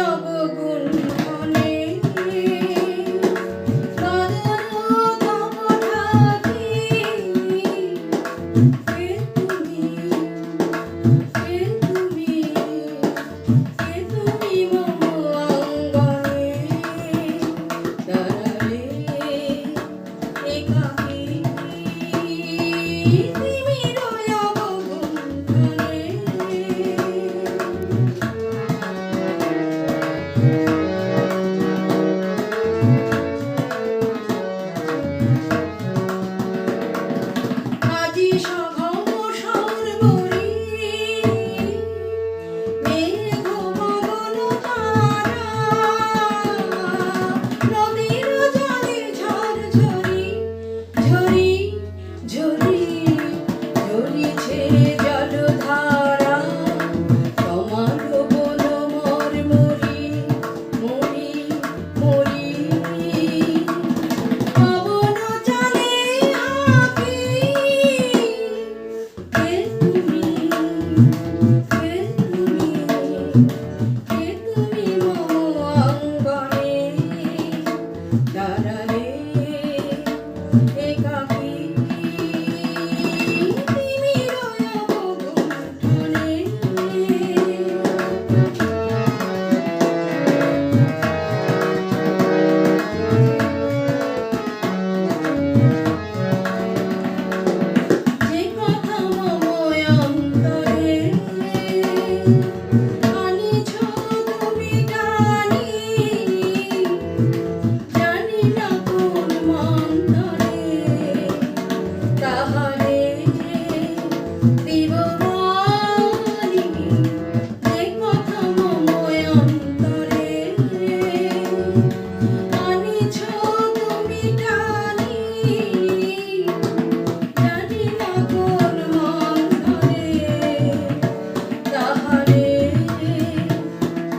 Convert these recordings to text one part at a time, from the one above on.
অবগুণ্ঠনে কাঁদনো তব ঢাকি কে তুমি মম অঙ্গনে দাঁড়ালে একাকী তিমির অবগুণ্ঠনে আজি সঘন সর্বরি মেঘ গগন তারা নদীর জলে ঝরঝরি ঝরি ঝরি ঝরিছে জলধারা তোমার বন মরি মরি মরি পবন চলে আঁকি কে তুমি মম অঙ্গনে দাঁড়ালে একাকী তিমির অবগুণ্ঠনে যে কথা মম অন্তরে আনিছ তুমি টানি জানি না কোন মন্থরে তাহারে দিব বাণী যে কথা মম অন্তরে আনিছ তুমি টানি জানি না কোন মন্থরে তাহারে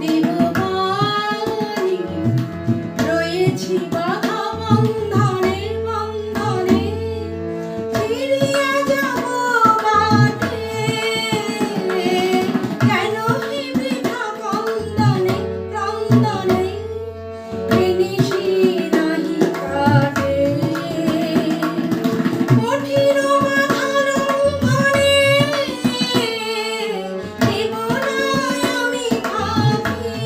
দিব বাণী রয়েছি বাধা বন্ধনে বন্ধনে ফিরিয়া যাব বাটে কেন হে বৃথা ক্রন্দনে ক্রন্দনে এ নিশি নাহি কাটে কঠিন বাধার ঘরে দেব না আমি ফাঁকি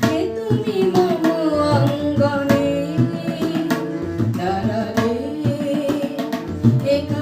কে তুমি মম অঙ্গনে দাঁড়ালে একা